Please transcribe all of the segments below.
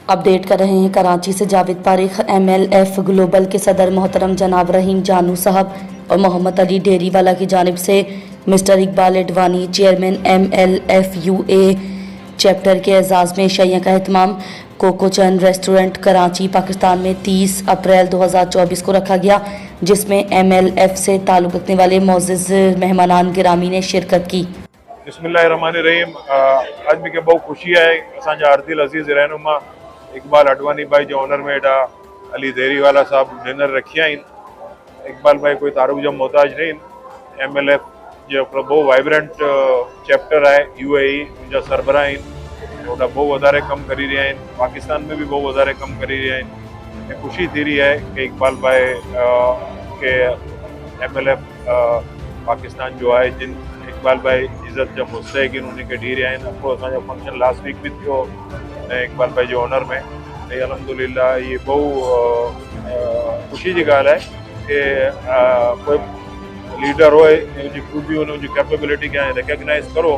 Update कर रहे हैं कराची से जावेद पारिक। MLF ग्लोबल के सदर मोहतरम जनाब रहीम जानू साहब और मोहम्मद अली डेरीवाला की जानिब से mister Iqbal Advani chairman MLF UA chapter के एजाज़ में शैया का एहतमाम कोकोचन रेस्टोरेंट कराची पाकिस्तान में 30 अप्रैल 2024 को रखा गया, जिसमें MLF से ताल्लुक़ रखने वाले मोअज़्ज़िज़ मेहमानान गिरामी ने शिरकत की। बिस्मिल्लाहिर्रहमानिर्रहीम। आज मूंखे बहुत खुशी है असांजा अर्दिल अज़ीज़ रहनुमा इकबाल अडवानी भाई जो ऑनर में एडा अली देरीवाला साहब डिनर रखिया आहिनि। इकबाल भाई कोई तारुफ जो मोहताज नहीं। MLF जो बहुत वाइब्रेंट चैप्टर है UAE उनजा सरबराह आहिनि, उनका बहुत वधारे कम करी रहा आहिनि, पाकिस्तान में भी बहुत वधारे कम करी रहा आहिनि। खुशी थी रही है कि इकबाल भाई के MLF पाकिस्तान जो है जिन इकबाल भाई इज़्ज़त जो मुस्तहिक़ उन्हें के डी रहा आहिनि। अको असांजो फंक्शन लास्ट वीक भी थियो इकबाल भाई जो ऑनर में। अल्हम्दुलिल्लाह ये बहुत खुशी की ॻाल्हि है कि कोई लीडर हो उनकी खूबी उनकी कैपेबिलिटी क्या है रिकग्नाइज करो।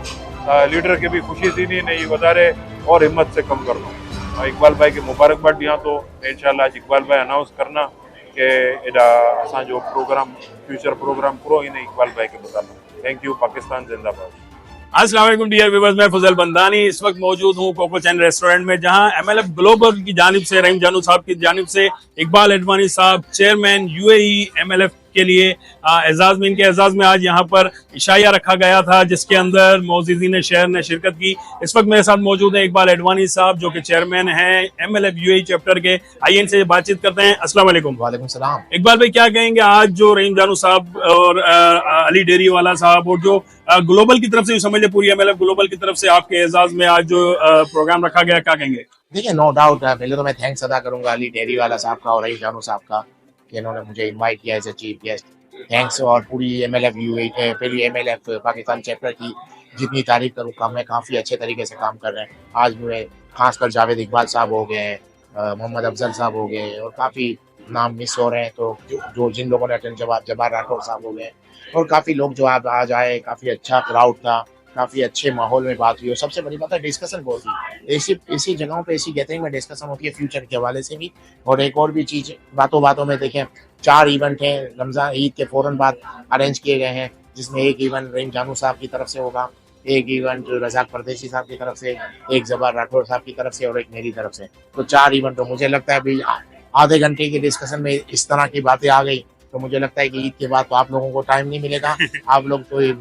लीडर के भी खुशी थी नहीं वधारे और हिम्मत से कम करना। इकबाल भाई के मुबारकबाद दिया तो इंशाल्लाह आज इकबाल भाई अनाउंस करना कि एडा असांजो प्रोग्राम फ्यूचर प्रोग्राम पूरा ही नहीं इकबाल भाई के बताना। Thank you. पाकिस्तान जिंदाबाद। अस्सलाम वालेकुम डियर व्यूअर्स, मैं फजल बंदानी इस वक्त मौजूद हूँ कोकोचन रेस्टोरेंट में, जहां MLF ग्लोबल की जानिब से रहीम जानू साहब की जानिब से इकबाल एडवानी साहब चेयरमैन UAE MLF के लिए एजाज में इनके एजाज में आज यहाँ पर इशाया रखा गया था, जिसके अंदर मोअज़्ज़िज़ीन शहर ने शिरकत की। इस वक्त मेरे साथ मौजूद हैं इकबाल एडवानी साहब जो कि चेयरमैन हैं MLF UAE चैप्टर के। आइए इनसे बातचीत करते हैं। अस्सलाम वालेकुम। वालेकुम सलाम। इकबाल भाई क्या कहेंगे आज जो रहीम जानू साहब और अली डेरीवाला साहब और जो ग्लोबल की तरफ से समझ ले पूरी MLF ग्लोबल की तरफ से आपके एजाज में आज जो प्रोग्राम रखा गया, क्या कहेंगे? देखिए नो डाउट पहले तो मैं थैंक्स अदा करूंगा अली डेरीवाला साहब का और रहीम जानू साहब का कि इन्होंने मुझे इनवाइट किया as a chief guest. Thanks. और पूरी MLF UAE पहली MLF पाकिस्तान चैप्टर की जितनी तारीफ करूँ कम है, काफ़ी अच्छे तरीके से काम कर रहे हैं। आज मुझे खासकर जावेद इकबाल साहब हो गए, मोहम्मद अफजल साहब हो गए और काफ़ी नाम मिस हो रहे हैं, तो जो जिन लोगों ने अटेंड जबार राठौर साहब हो गए और काफ़ी लोग जो आज आए, काफ़ी अच्छा क्राउड था, काफ़ी अच्छे माहौल में बात हुई। और सबसे बड़ी बात है डिस्कशन बहुत हुई। ऐसी जगहों पे ऐसी गैदरिंग में डिस्कशन होती है फ्यूचर के हवाले से भी। और एक और भी चीज़ बातों में देखें 4 इवेंट हैं रमज़ान ईद के फ़ौरन बाद अरेंज किए गए हैं, जिसमें एक इवेंट रहीम जानू साहब की तरफ से होगा, एक इवेंट रज़ाक परदेशी साहब की तरफ से, एक जबार राठौर साहब की तरफ से और एक मेरी तरफ से। तो 4 इवेंट। तो मुझे लगता है अभी आधे घंटे की डिस्कशन में इस तरह की बातें आ गई, तो मुझे लगता है कि ईद के बाद तो आप लोगों को टाइम नहीं मिलेगा। आप लोग कोई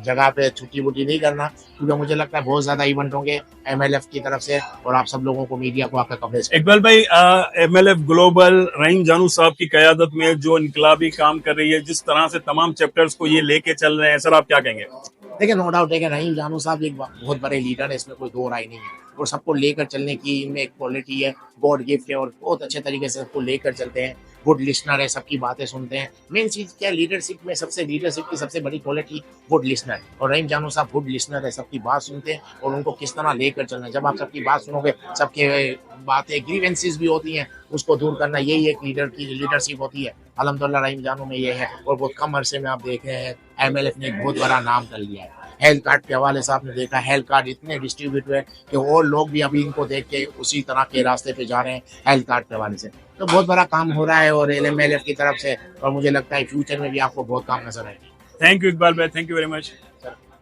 जगह पे छुट्टी वुट्टी नहीं करना, क्योंकि मुझे लगता है बहुत ज्यादा इवेंट होंगे MLF की तरफ से और आप सब लोगों को मीडिया को आपका कवरेज। इकबाल भाई MLF ग्लोबल रहीम जानू साहब की क़यादत में जो इनकलाबी काम कर रही है, जिस तरह से तमाम चैप्टर्स को ये लेके चल रहे हैं, सर आप क्या कहेंगे? देखिए नो डाउट है कि रहीम जानू साहब एक बहुत बड़े लीडर है, इसमें कोई दो राय नहीं है। और सबको लेकर चलने की इनमें एक क्वालिटी है, गॉड गिफ्ट है और बहुत अच्छे तरीके से सबको लेकर चलते हैं। गुड लिसनर है, सबकी बातें सुनते हैं। मेन चीज़ क्या है लीडरशिप में, लीडरशिप की सबसे बड़ी क्वालिटी गुड लिसनर है। और रहीम जानू साहब गुड लिसनर है, सबकी बात सुनते हैं और उनको किस तरह लेकर चलना है। जब आप सबकी बात सुनोगे, सबके बातें ग्रीवेंसेस भी होती हैं, उसको दूर करना, यही एक लीडर की लीडरशिप होती है। अल्हम्दुलिल्लाह रहीम जानू में ये है। और बहुत कम अरसे में आप देख रहे हैं MLF ने एक बहुत बड़ा नाम कर लिया है। हेल्थ कार्ड के हवाले से आपने देखा, हेल्थ कार्ड इतने डिस्ट्रीब्यूट हुए कि और लोग भी अभी इनको देख के उसी तरह के रास्ते पे जा रहे हैं हेल्थ कार्ड के हवाले से। तो बहुत बड़ा काम हो रहा है और MLF की तरफ से, और मुझे लगता है फ्यूचर में भी आपको बहुत काम नजर आएगा। थैंक यू इकबाल भाई, थैंक यू वेरी मच।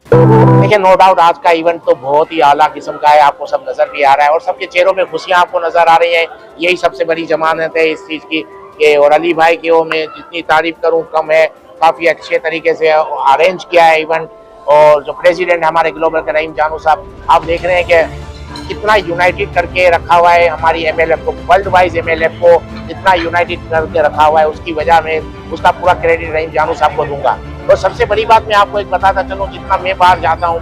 देखिए नो डाउट आज का इवेंट तो बहुत ही आला किस्म का है, आपको सब नजर भी आ रहा है और सबके चेहरों में खुशियां आपको नजर आ रही हैं। यही सबसे बड़ी जमानत है इस चीज की। और अली भाई की वो मैं जितनी तारीफ करूं कम है, काफी अच्छे तरीके से अरेंज किया है इवेंट। और जो प्रेसिडेंट हमारे ग्लोबल के रहीम जानू साहब, आप देख रहे हैं कि कितना यूनाइटेड करके रखा हुआ है हमारी MLF को, वर्ल्ड वाइज MLF को इतना यूनाइटेड करके रखा हुआ है। उसकी वजह में उसका पूरा क्रेडिट रहीम जानू साहब को दूंगा। और सबसे बड़ी बात मैं आपको एक बताता चलूँ, जितना मैं बाहर जाता हूँ,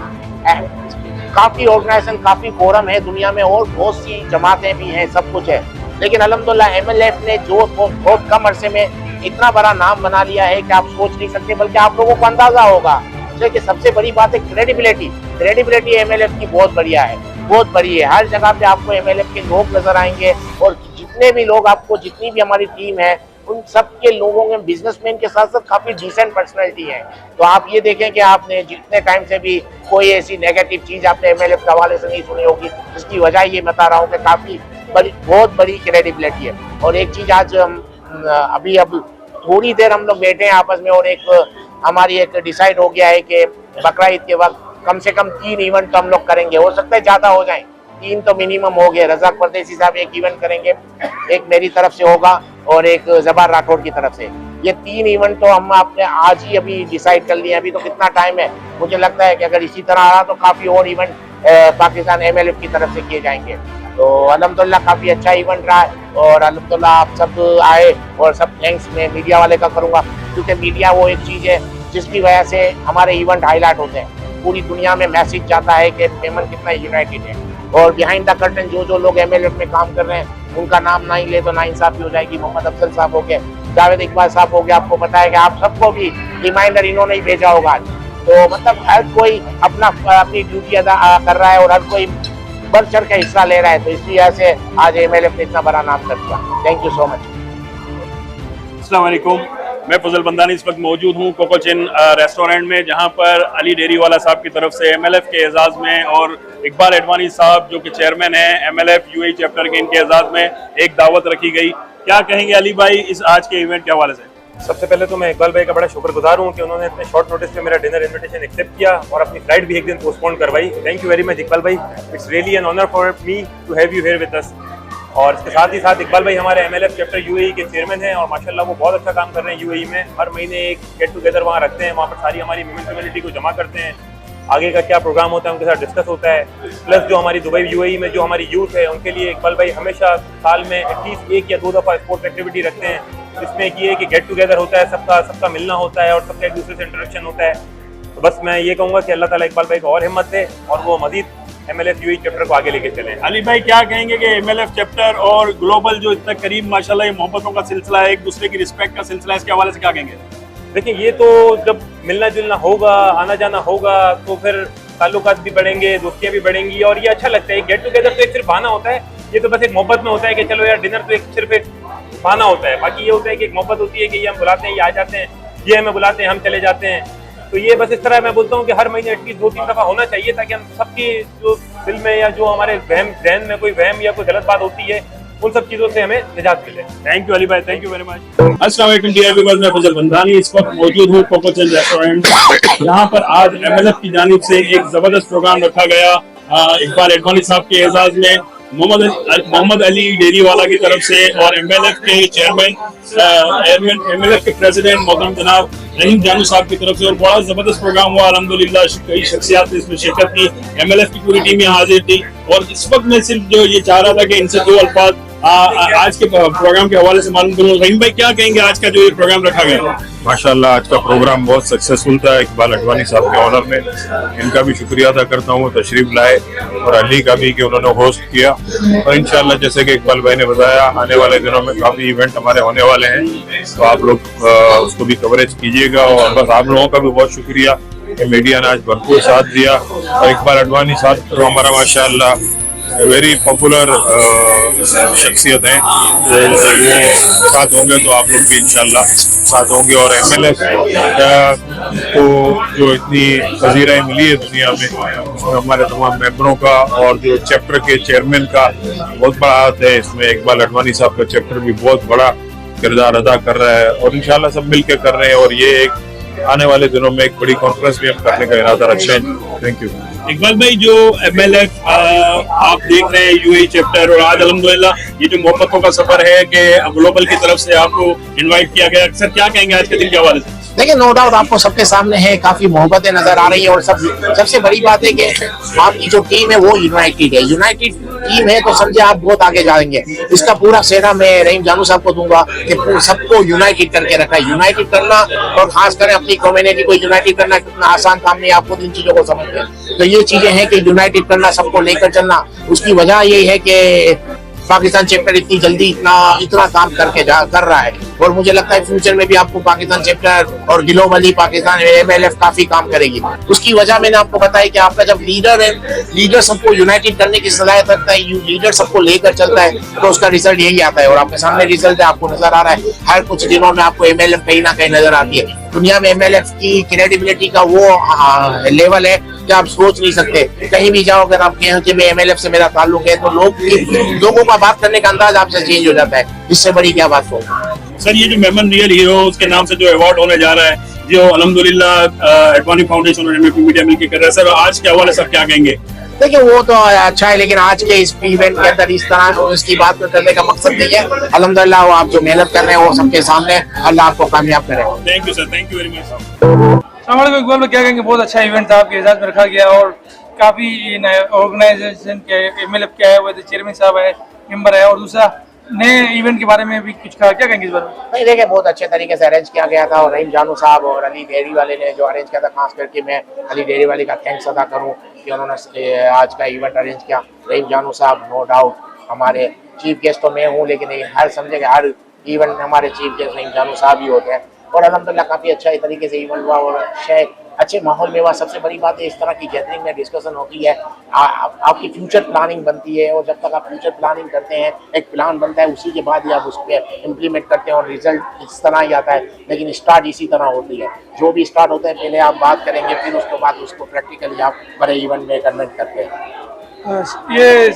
काफी ऑर्गेनाइजेशन, काफी फोरम है दुनिया में और बहुत सी जमातें भी हैं, सब कुछ है, लेकिन अल्हम्दुलिल्लाह MLF ने जो बहुत कम अरसे में इतना बड़ा नाम बना लिया है कि आप सोच नहीं सकते, बल्कि आप लोगों को अंदाजा होगा कि सबसे बड़ी बात है क्रेडिबिलिटी MLF की बहुत बढ़िया है, बहुत बड़ी है। हर जगह पे आपको MLF के लोग नजर आएंगे और जितने भी लोग आपको, जितनी भी हमारी टीम है, उन सब के लोगों में बिजनेसमैन के साथ साथ काफी डिसेंट पर्सनैलिटी है। तो आप ये देखें कि आपने जितने टाइम से भी कोई ऐसी नेगेटिव चीज आपने MLF के हवाले से नहीं सुनी होगी, जिसकी वजह ये बता रहा हूँ कि काफी बहुत बड़ी क्रेडिबिलिटी है। और एक चीज आज हम अब थोड़ी देर हम लोग बैठे हैं आपस में, और हमारी एक डिसाइड हो गया है कि बकरा ईद के वक्त कम से कम 3 इवेंट तो हम लोग करेंगे। हो सकता है ज्यादा हो जाए, 3 तो मिनिमम हो गए। रज़ाक परदेसी साहब एक इवेंट करेंगे, एक मेरी तरफ से होगा और एक जबार राठौड़ की तरफ से। ये 3 इवेंट तो हम आपने आज ही अभी डिसाइड कर लिए। अभी तो कितना टाइम है, मुझे लगता है कि अगर इसी तरह रहा तो काफी और इवेंट पाकिस्तान MLF की तरफ से किए जाएंगे। तो अल्हम्दुलिल्लाह काफी अच्छा इवेंट रहा है, और अल्हम्दुलिल्लाह आप सब आए, और सब थैंक्स मैं मीडिया वाले का करूंगा, क्योंकि मीडिया वो एक चीज है जिसकी वजह से हमारे इवेंट हाईलाइट होते हैं। पूरी दुनिया में मैसेज जाता है कि मेमन कितना यूनाइटेड है, और बिहाइंड द कर्टन जो लोग MLF में काम कर रहे हैं उनका नाम ना ही ले तो नाइंसाफी हो जाएगी। मोहम्मद अफजल साहब हो गए, जावेद इकबाल साहब हो गए, आपको पता है कि आप सबको भी रिमाइंडर इन्होंने ही भेजा होगा आज। तो मतलब हर कोई अपनी ड्यूटी अदा कर रहा है, और हर कोई बढ़ चढ़ के हिस्सा ले रहा है। तो इसी वजह से आज MLF ने इतना बड़ा नाम कर दिया। Thank you so much. अस्सलाम वालेकुम, मैं फजल बंदानी इस वक्त मौजूद हूँ कोकोचिन रेस्टोरेंट में, जहाँ पर अली डेरी वाला साहब की तरफ से MLF के एजाज़ में और इकबाल एडवानी साहब जो कि चेयरमैन हैं MLF UAE चैप्टर के, इनके एजाज़ में एक दावत रखी गई। क्या कहेंगे अली भाई इस आज के इवेंट के हवाले से? सबसे पहले तो मैं इकबाल भाई का बड़ा शुक्रगुजार हूँ कि उन्होंने इतने शॉर्ट नोटिस पे मेरा डिनर इनविटेशन एक्सेप्ट किया और अपनी फ्लाइट भी एक दिन पोस्टपोन करवाई। Thank you very much Iqbal भाई, it's really an honour for me to have you here with us. और इसके साथ ही साथ इकबाल भाई हमारे MLF चैप्टर UAE के चेयरमैन हैं, और माशाल्लाह वो बहुत अच्छा काम कर रहे हैं UAE में। हर महीने एक गेट टुगेदर वहाँ रखते हैं, वहाँ पर सारी हमारी विमेन कम्युनिटी को जमा करते हैं, आगे का क्या प्रोग्राम होता है उनके साथ डिस्कस होता है। प्लस जो हमारी दुबई UAE में जो हमारी यूथ है उनके लिए इकबाल भाई हमेशा साल में एटलीस्ट 1 या 2 दफ़ा स्पोर्ट्स एक्टिविटी रखते हैं, जिसमें कि ये कि गेट टुगेदर होता है, सबका मिलना होता है और सबका एक दूसरे से इंटरेक्शन होता है। तो बस मैं ये कहूँगा कि अल्लाह ताला इकबाल भाई को और हिम्मत दे और वो मजीद MLF UAE चैप्टर को आगे लेके चलें। अली भाई क्या कहेंगे कि MLF चैप्टर और ग्लोबल जो इतना करीब माशाल्लाह ये मोहब्बतों का सिलसिला है, एक दूसरे की रिस्पेक्ट का सिलसिला है, इसके हवाले से क्या कहेंगे? देखिए ये तो जब मिलना जुलना होगा, आना जाना होगा, तो फिर ताल्लुकात भी बढ़ेंगे, दोस्तियाँ भी बढ़ेंगी, और ये अच्छा लगता है। गेट टुगेदर तो एक सिर्फ बहाना होता है, ये तो बस एक मोहब्बत में होता है कि चलो यार डिनर तो एक सिर्फ एक बहाना होता है। बाकी ये होता है कि एक मोहब्बत होती है कि ये हम बुलाते हैं, ये आ जाते हैं, ये हमें बुलाते हैं, हम चले जाते हैं। तो ये बस इस तरह मैं बोलता हूँ कि हर महीने एटलीस्ट 2-3 दफ़ा होना चाहिए, ताकि हम सबकी जो दिल में या जो हमारे जहन में कोई वहम या कोई गलत बात होती है उन सब चीज़ों से हमें निजात मिले। थैंक यू अली भाई, थैंक यू वेरी मच। अस्सलाम वालेकुम डियर व्यूअर्स, मैं फजल बंदानी इस वक्त मौजूद हूँ कोकोचिन रेस्टोरेंट, यहाँ पर आज MLF की जानिब से एक जबरदस्त प्रोग्राम रखा गया इकबाल एडवानी साहब के एजाज में, मोहम्मद अली डेरी वाला की तरफ से, और MLF के चेयरमैन MLF के प्रेसिडेंट मोहतरम जनाब रहीम जानू साहब की तरफ से, और बड़ा जबरदस्त प्रोग्राम हुआ अल्हम्दुलिल्लाह। कई शख्सियात ने इसमें शिरकत की, MLF की पूरी टीम यहाँ हाजिर थी। और इस वक्त मैं सिर्फ जो ये चाह रहा था कि इनसे 2 अल्फाज आज के प्रोग्राम के हवाले से मालूम करूँ। रहीम भाई क्या कहेंगे आज का जो ये प्रोग्राम रखा गया? माशाल्लाह आज का प्रोग्राम बहुत सक्सेसफुल था इकबाल अडवाणी साहब के ऑनर में। इनका भी शुक्रिया अदा करता हूँ तशरीफ लाए, और अली का भी कि उन्होंने होस्ट किया। और इंशाल्लाह जैसे कि इकबाल भाई ने बताया आने वाले दिनों में काफी इवेंट हमारे होने वाले हैं, तो आप लोग उसको भी कवरेज कीजिएगा। और बस आप लोगों का भी बहुत शुक्रिया कि मीडिया ने आज भरपूर साथ दिया। और इकबाल अडवाणी साहब तो हमारा माशाल्लाह वेरी पॉपुलर शख्सियत हैं, वो साथ होंगे तो आप लोग भी इंशाल्लाह साथ होंगे। और MLF को जो इतनी पजीराई मिली है दुनिया में, उसमें हमारे तमाम मेंबरों का और जो चैप्टर के चेयरमैन का बहुत बड़ा हाथ है। इसमें इकबाल अडवाणी साहब का चैप्टर भी बहुत बड़ा किरदार अदा कर रहा है, और इंशाल्लाह सब मिल के कर रहे हैं। और ये एक आने वाले दिनों में एक बड़ी कॉन्फ्रेंस भी हम करने का इरादा रखते हैं। थैंक यू इकबाल भाई, जो MLF आप देख रहे हैं UAE चैप्टर, और आज अल्हम्दुलिल्लाह ये जो मोहब्बतों का सफर है कि ग्लोबल की तरफ से आपको इनवाइट किया गया, अक्सर क्या कहेंगे आज के दिन के हवाले से? देखिए नो डाउट आपको सबके सामने है, काफी मोहब्बतें नजर आ रही है, और सबसे बड़ी बात है कि आपकी जो टीम है वो यूनाइटेड है। यूनाइटेड टीम है तो समझे आप बहुत आगे जाएंगे। इसका पूरा सेहरा मैं रहीम जानू साहब को दूंगा कि सबको यूनाइटेड करके रखा है। यूनाइटेड करना, और खास कर अपनी कम्युनिटी को यूनाइटेड करना कितना आसान काम नहीं, आपको इन चीजों को समझते हैं। तो ये चीजें हैं कि यूनाइटेड करना, सबको लेकर चलना। उसकी वजह यही है कि पाकिस्तान चैप्टर इतनी जल्दी इतना काम कर रहा है। और मुझे लगता है फ्यूचर में भी आपको पाकिस्तान चैप्टर और ग्लोबली पाकिस्तान MLF काफी काम करेगी। उसकी वजह मैंने आपको बताया कि आपका जब लीडर है, लीडर सबको यूनाइटेड करने की सलाहियत रखता है, लीडर सबको लेकर चलता है, तो उसका रिजल्ट यही आता है। और आपके सामने रिजल्ट है, आपको नजर आ रहा है। हर कुछ दिनों में आपको MLF कहीं ना कहीं नजर आती है। दुनिया में MLF की क्रेडिबिलिटी का वो लेवल है कि आप सोच नहीं सकते। कहीं भी जाओ, अगर आप कहें कि मैं MLF से मेरा ताल्लुक है, तो लोगों का बात करने का अंदाज आपसे चेंज हो जाता है। इससे बड़ी क्या बात हो। सर, ये जो मेमन रियल हीरो उसके नाम से जो अवार्ड होने जा रहा है, जो अल्हम्दुलिल्लाह एडवानी फाउंडेशन और MFP मीडिया मिलकर कर रहा है, सर आज के हवाले सर क्या कहेंगे? देखिए वो तो अच्छा है, लेकिन आज के इस इवेंट के अंदर इस तरह इसकी बात करने का मकसद नहीं है। अल्हम्दुलिल्लाह वो आप जो मेहनत कर रहे हैं वो सबके सामने, अल्लाह आपको कामयाब करे। Thank you sir, thank you very much. अस्सलाम वालेकुम इकबाल भाई, क्या कहेंगे? बहुत अच्छा इवेंट था, आपके एजाज में रखा गया और काफ़ी ऑर्गेनाइजेशन के MLF के आए हुए थे, चेयरमैन साहब है, मेंबर है, और दूसरा नए इवेंट के बारे में भी कुछ कहा, क्या कहेंगे इस बारे में? नहीं देखिए, बहुत अच्छे तरीके से अरेंज किया गया था और रहीम जानू साहब और अली डेयरी वाले ने जो अरेंज किया था, खास करके मैं अली डेयरी वाले का थैंक्स अदा करूं कि उन्होंने आज का इवेंट अरेंज किया। रहीम जानू साहब नो डाउट हमारे चीफ गेस्ट तो मैं हूँ, लेकिन हर समझे हर इवेंट में हमारे चीफ गेस्ट रहीम जानू साहब ही होते हैं। और अल्हम्दुलिल्लाह काफ़ी अच्छा तरीके से इवेंट हुआ और शायद अच्छे माहौल में हुआ। सबसे बड़ी बात है, इस तरह की गैदरिंग में डिस्कशन होती है, आपकी फ्यूचर प्लानिंग बनती है, और जब तक आप फ्यूचर प्लानिंग करते हैं, एक प्लान बनता है, उसी के बाद ही आप उस पर इम्प्लीमेंट करते हैं और रिजल्ट इस तरह ही आता है। लेकिन स्टार्ट इसी तरह होती है, जो भी स्टार्ट होता है पहले आप बात करेंगे, फिर उसके बाद उसको प्रैक्टिकली आप बड़े इवेंट में कन्वर्ट करते हैं। ये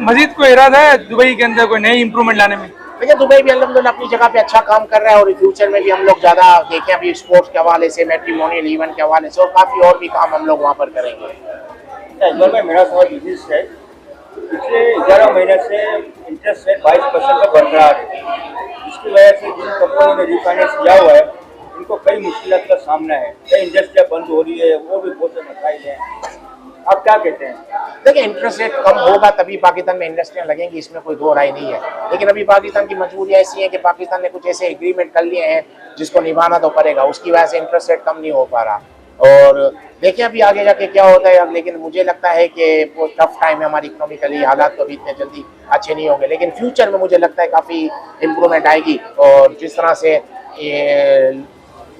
मजीद कोई इरादा है दुबई के अंदर कोई नई इम्प्रूवमेंट लाने में? देखिए दुबई भी अल्हम्दुलिल्लाह अपनी जगह पे अच्छा काम कर रहा है और फ्यूचर में भी हम लोग ज़्यादा देखें, अभी स्पोर्ट्स के हवाले से, मैट्रिमोनियल इवेंट के हवाले से और काफ़ी और भी काम हम लोग वहाँ पर करेंगे। इकबाल भाई, मेरा सवाल बिजनेस है। पिछले 11 महीने से इंटरेस्ट रेट 22% का बढ़ रहा है, इसकी वजह से जिन कंपनियों ने रिफाइनेंस किया हुआ है उनको कई मुश्किलों का सामना है, कई इंडस्ट्रियाँ बंद हो रही है, वो भी बहुत से मसाइल हैं। आप क्या कहते हैं? देखिए इंटरेस्ट रेट कम होगा तभी पाकिस्तान में इंडस्ट्रियाँ लगेंगी, इसमें कोई दो राय नहीं है। लेकिन अभी पाकिस्तान की मजबूरी ऐसी है कि पाकिस्तान ने कुछ ऐसे एग्रीमेंट कर लिए हैं जिसको निभाना तो पड़ेगा, उसकी वजह से इंटरेस्ट रेट कम नहीं हो पा रहा। और देखिए अभी आगे जाके क्या होता है अब, लेकिन मुझे लगता है कि वो टफ टाइम है हमारी इकोनॉमिकली, हालात तो अभी इतने जल्दी अच्छे नहीं होंगे, लेकिन फ्यूचर में मुझे लगता है काफ़ी इम्प्रूवमेंट आएगी। और जिस तरह से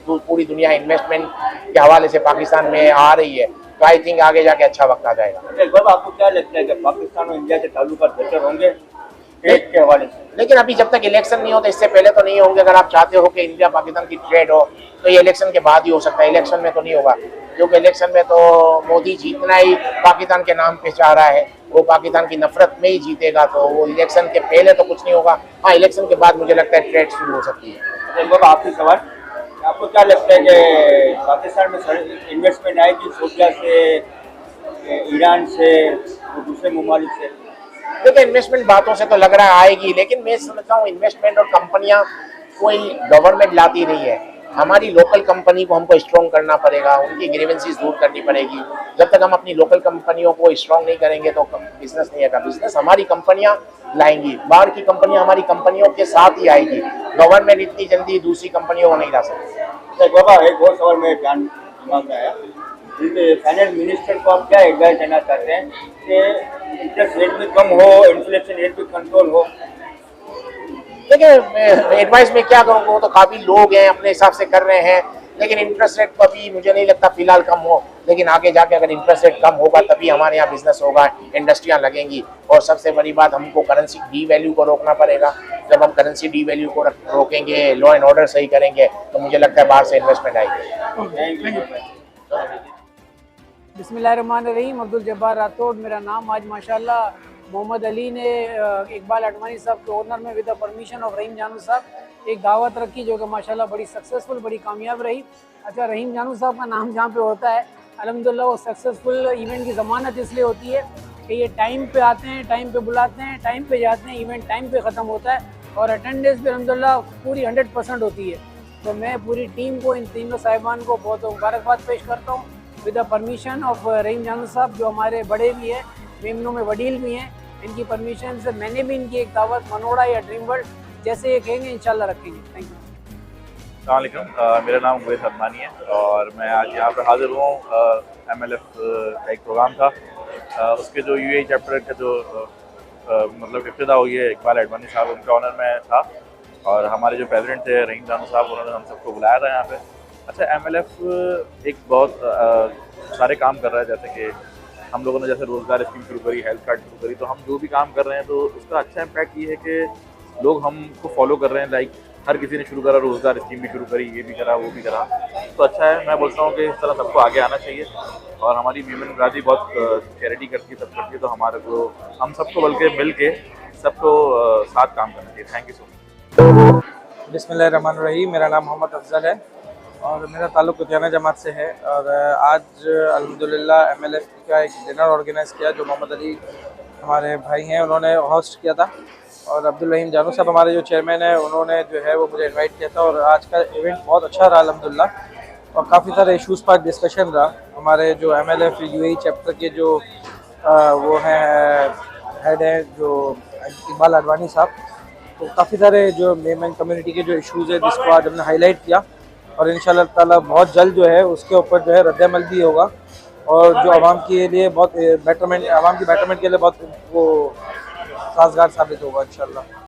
पूरी दुनिया इन्वेस्टमेंट के हवाले से पाकिस्तान में आ रही है, तो आई थिंक आगे जाके अच्छा वक्त आ जाएगा। इकबाल, आपको क्या लगता है कि पाकिस्तान और इंडिया के ताल्लुकात बेहतर होंगे ट्रेड के हवाले से? लेकिन अभी जब तक इलेक्शन नहीं होता, इससे पहले तो नहीं होंगे। अगर आप चाहते हो कि इंडिया पाकिस्तान की ट्रेड हो तो ये इलेक्शन के बाद ही हो सकता है, इलेक्शन में तो नहीं होगा, क्योंकि इलेक्शन में तो मोदी जीतना ही पाकिस्तान के नाम पे चाह रहा है, वो पाकिस्तान की नफरत में ही जीतेगा, तो वो इलेक्शन के पहले तो कुछ नहीं होगा। हाँ, इलेक्शन के बाद मुझे लगता है ट्रेड शुरू हो सकती है। इकबाल, आपकी सवाल, आपको क्या लगता है कि पाकिस्तान में इन्वेस्टमेंट आएगी सोफिया से, ईरान से और दूसरे ममालिक से? देखिए इन्वेस्टमेंट बातों से तो लग रहा है आएगी, लेकिन मैं समझता हूँ इन्वेस्टमेंट और कंपनियां कोई गवर्नमेंट लाती नहीं है। हमारी लोकल कंपनी को हमको स्ट्रॉन्ग करना पड़ेगा, उनकी ग्रीवेंसीज दूर करनी पड़ेगी। जब तक हम अपनी लोकल कंपनियों को स्ट्रॉन्ग नहीं करेंगे तो बिजनेस नहीं आएगा। बिजनेस हमारी कंपनियां लाएंगी, बाहर की कंपनियां हमारी कंपनियों के साथ ही आएगी। गवर्नमेंट इतनी जल्दी दूसरी कंपनियों को नहीं ला सकती। बाबा, एक और सवाल मेरे ध्यान दिमाग में आया, फाइनेंस मिनिस्टर को आप क्या एडवाइस देना चाहते हैं कि इंटरेस्ट रेट भी कम हो, इन्फ्लेशन रेट भी कंट्रोल हो? देखिए एडवाइस में क्या करूँगा, वो तो काफ़ी लोग हैं अपने हिसाब से कर रहे हैं, लेकिन इंटरेस्ट रेट को अभी मुझे नहीं लगता फिलहाल कम हो, लेकिन आगे जाके अगर इंटरेस्ट रेट कम होगा तभी हमारे यहाँ बिजनेस होगा, इंडस्ट्रियाँ लगेंगी। और सबसे बड़ी बात, हमको करेंसी डी वैल्यू को रोकना पड़ेगा। जब हम करेंसी डी वैल्यू को रोकेंगे, लॉ एंड ऑर्डर सही करेंगे, तो मुझे लगता है बाहर से इन्वेस्टमेंट आएगी। बिस्मिल्लाहिर्रहमानिर्रहीम। अब्दुल जब्बार राठौड़ मेरा नाम। आज माशाल्लाह मोहम्मद अली ने इकबाल अडवाणी साहब के ऑनर में विद द परमिशन ऑफ रहीम जानू साहब एक दावत रखी जो कि माशाल्लाह बड़ी सक्सेसफुल, बड़ी कामयाब रही। अच्छा, रहीम जानू साहब का नाम जहाँ पे होता है अल्हम्दुलिल्लाह वो सक्सेसफुल इवेंट की ज़मानत इसलिए होती है कि ये टाइम पे आते हैं, टाइम पे बुलाते हैं, टाइम पे जाते हैं, इवेंट टाइम पे ख़त्म होता है और अटेंडेंस भी अल्हम्दुलिल्लाह पूरी 100% होती है। तो मैं पूरी टीम को, इन तीनों साहिबान को बहुत मुबारकबाद पेश करता हूँ विद द परमिशन ऑफ रहीम जानू साहब, जो हमारे बड़े भी हैं, मेमनों में वडील भी हैं। इनकी परमिशन से मैंने भी इनकी एक दावत मनोड़ा या ड्रीम वर्ल्ड जैसे ये कहेंगे इंशाल्लाह रखेंगे। Thank you. अस्सलाम वालेकुम, मेरा नाम गुवैस अदनानी है और मैं आज यहाँ पर हाज़िर हूँ। MLF का एक प्रोग्राम था, उसके जो UAE चैप्टर का जो मतलब इब्तिदा हुई है, इकबाल अडवाणी साहब उनके ऑनर में था और हमारे जो प्रेसिडेंट थे रहीम जानू साहब, उन्होंने हम सबको बुलाया था यहाँ पे। अच्छा, MLF एक बहुत सारे काम कर रहा है, जैसे कि हम लोगों ने जैसे रोज़गार स्कीम शुरू करी, हेल्थ कार्ड शुरू करी, तो हम जो भी काम कर रहे हैं तो उसका अच्छा इम्पैक्ट ये है कि लोग हमको फॉलो कर रहे हैं। लाइक हर किसी ने शुरू करा, रोज़गार स्कीम भी शुरू करी, ये भी करा, वो भी करा, तो अच्छा है। मैं बोलता हूँ कि इस तरह सबको आगे आना चाहिए। और हमारी वीमेन ब्रादरी बहुत चैरिटी करती है, सब करती है, तो हमारे को हम सबको बल्कि मिल के सबको साथ काम करना चाहिए। Thank you so much. बिस्मिल्लाहिर्रहमानिर्रहीम। मेरा नाम मोहम्मद अफजल है और मेरा ताल्लुक़ लुधियाना जमात से है। और आज अल्हम्दुलिल्लाह MLF का एक डिनर ऑर्गेनाइज़ किया जो मोहम्मद अली हमारे भाई हैं उन्होंने होस्ट किया था, और अब्दुल रहीम जानू साहब हमारे जो चेयरमैन हैं उन्होंने जो है वो मुझे इनवाइट किया था। और आज का इवेंट बहुत अच्छा रहा अल्हम्दुलिल्लाह, और काफ़ी सारे इश्यूज़ पर डिस्कशन रहा। हमारे जो MLF UAE चैप्टर के जो वो हैं हेड हैं जो इकबाल अडवाणी साहब, तो काफ़ी सारे जो मेन कम्युनिटी के जो इश्यूज़ है जिसको आज हमने हाईलाइट किया, और इंशाल्लाह ताला बहुत जल्द जो है उसके ऊपर जो है रद्द-ए-अमल भी होगा, और जो आवाम के लिए बहुत बेटरमेंट, आवाम की बेटरमेंट के लिए बहुत वो साजगार साबित होगा इंशाल्लाह।